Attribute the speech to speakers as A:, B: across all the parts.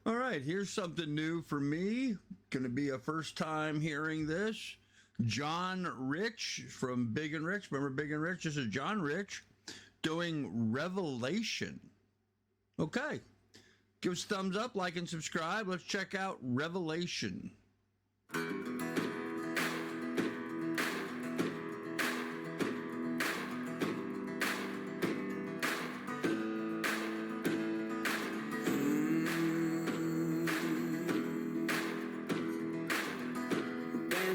A: All right, here's something new for me. Going to be a first time hearing this. John Rich from Big and Rich. Remember Big and Rich? This is John Rich doing Revelation. Okay. Give us a thumbs up, like, and subscribe. Let's check out Revelation.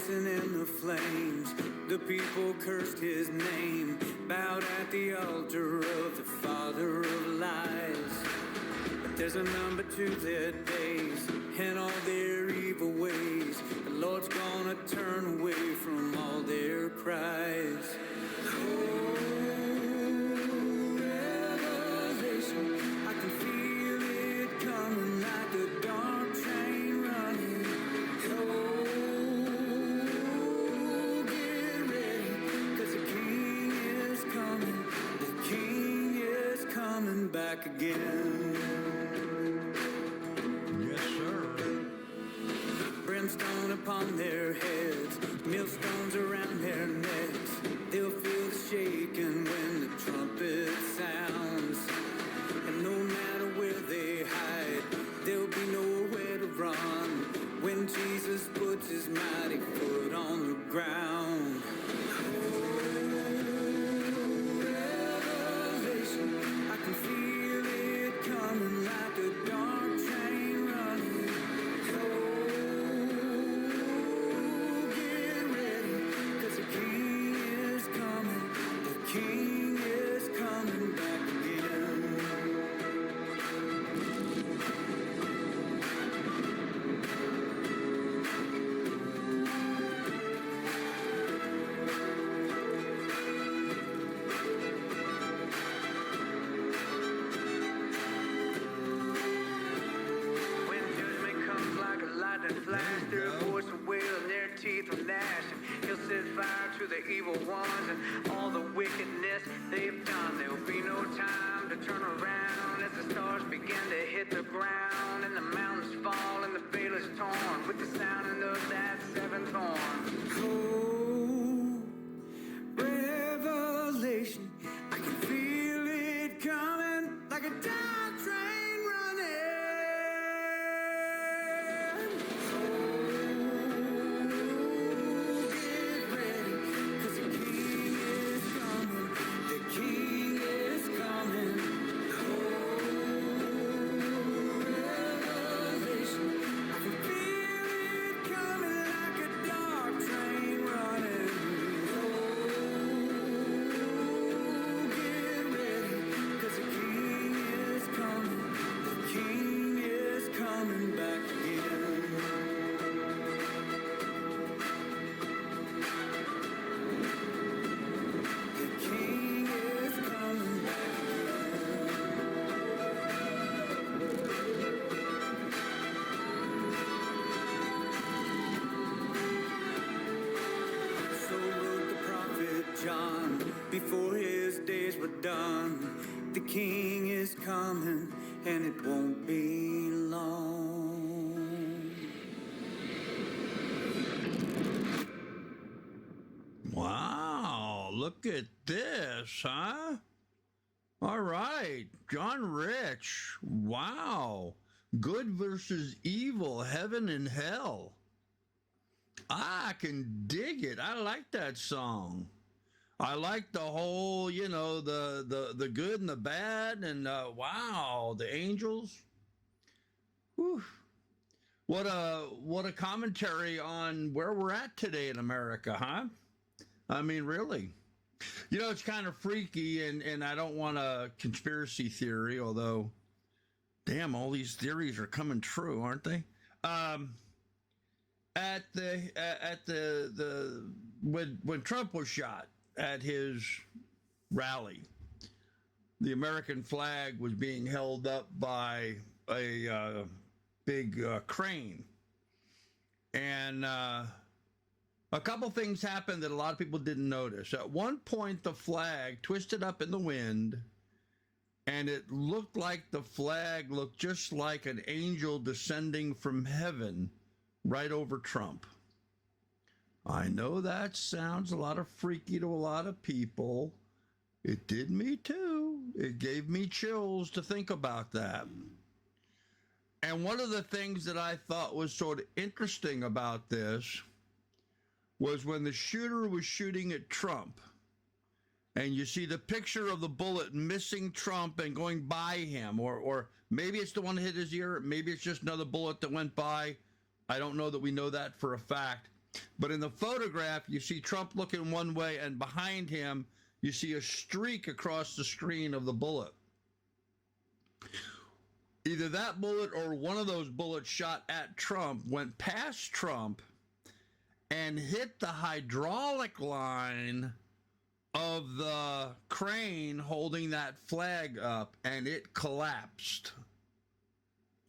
B: In the flames, the people cursed his name, bowed at the altar of the father of lies. But there's a number to their days and all their evil ways. The Lord's gonna turn away from all their cries. Oh, revelation, I can feel it coming like a dark train running. Oh, back again.
A: Yes, sir.
B: Brimstone upon their heads, millstones around their necks. They'll feel the shaking when the trumpet sounds. And no matter where they hide, there'll be nowhere to run when Jesus puts his mighty foot on the ground. Like a dark train running. Oh, get ready, 'cause the King is coming. The King is coming back again. Flash, their voice will wail and their teeth will gnash. And he'll set fire to the evil ones and all the wickedness they've done. There'll be no time to turn around as the stars begin to hit the ground and the mountains fall and the veil is torn with the sound of that seventh horn. Oh, revelation, I can feel it coming like a dark train running. Before his days were done, the King is coming, and it won't be long.
A: Wow, look at this, huh? All right, John Rich. Wow. Good versus evil, heaven and hell. I can dig it. I like that song. I like the whole, the good and the bad, and wow, the angels. Whew. What a commentary on where we're at today in America, huh? I mean, really. It's kind of freaky, and I don't want a conspiracy theory, although, damn, all these theories are coming true, aren't they? When Trump was shot at his rally, the American flag was being held up by a big crane, and a couple things happened that a lot of people didn't notice. At one point, the flag twisted up in the wind, and it looked like the flag looked just like an angel descending from heaven right over Trump. I know that sounds a lot of freaky to a lot of people. It did me too. It gave me chills to think about that. And one of the things that I thought was sort of interesting about this was when the shooter was shooting at Trump, and you see the picture of the bullet missing Trump and going by him, or maybe it's the one that hit his ear, maybe it's just another bullet that went by. I don't know that we know that for a fact. But in the photograph, you see Trump looking one way, and behind him, you see a streak across the screen of the bullet. Either that bullet or one of those bullets shot at Trump went past Trump and hit the hydraulic line of the crane holding that flag up, and it collapsed.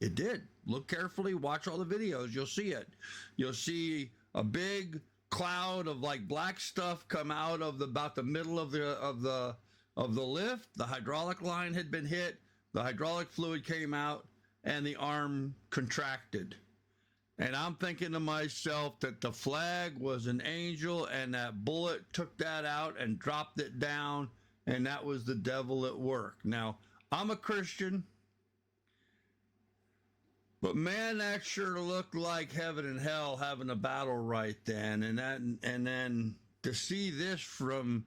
A: It did. Look carefully, watch all the videos, you'll see it. You'll see a big cloud of like black stuff come out of about the middle of the lift. The hydraulic line had been hit, the hydraulic fluid came out, and the arm contracted. And I'm thinking to myself that the flag was an angel, and that bullet took that out and dropped it down, and that was the devil at work. Now, I'm a Christian, but man, that sure looked like heaven and hell having a battle right then. And then to see this from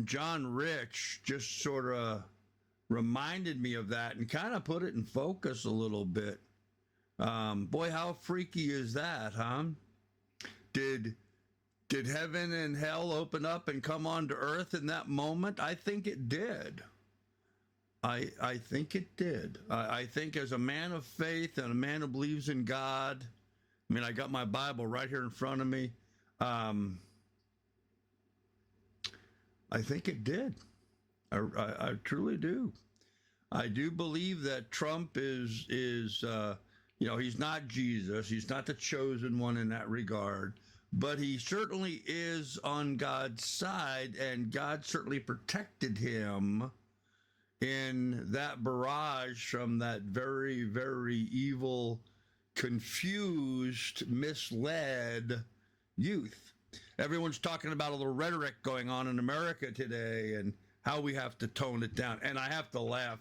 A: John Rich just sort of reminded me of that and kind of put it in focus a little bit. Boy, how freaky is that, huh? Did heaven and hell open up and come onto earth in that moment? I think it did. I think it did. I think as a man of faith and a man who believes in God, I mean, I got my Bible right here in front of me. I think it did. I truly do. I do believe that Trump is he's not Jesus. He's not the chosen one in that regard, but he certainly is on God's side, and God certainly protected him in that barrage from that very, very evil, confused, misled youth. Everyone's talking about all the rhetoric going on in America today and how we have to tone it down. And I have to laugh,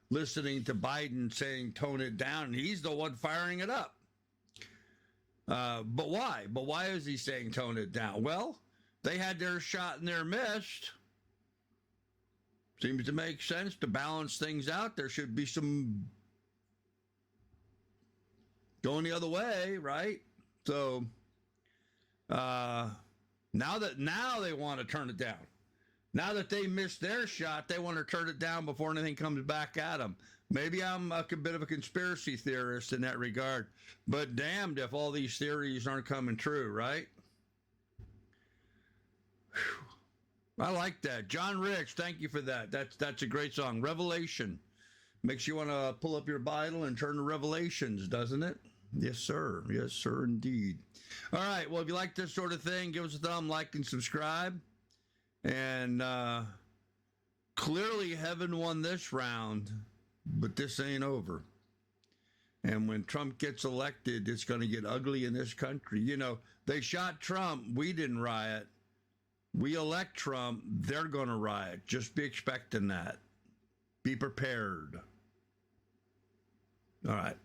A: listening to Biden saying tone it down, and he's the one firing it up. But why? But why is he saying tone it down? Well, they had their shot and their missed. Seems to make sense to balance things out. There should be some going the other way, right? So now they want to turn it down. Now that they missed their shot, they want to turn it down before anything comes back at them. Maybe I'm a bit of a conspiracy theorist in that regard, but damned if all these theories aren't coming true, right? Whew. I like that. John Rich, thank you for that. That's a great song. Revelation. Makes you want to pull up your Bible and turn to Revelations, doesn't it? Yes, sir. Yes, sir, indeed. All right. Well, if you like this sort of thing, give us a thumb, like, and subscribe. And clearly heaven won this round, but this ain't over. And when Trump gets elected, it's going to get ugly in this country. They shot Trump. We didn't riot. We elect Trump, they're going to riot. Just be expecting that. Be prepared. All right.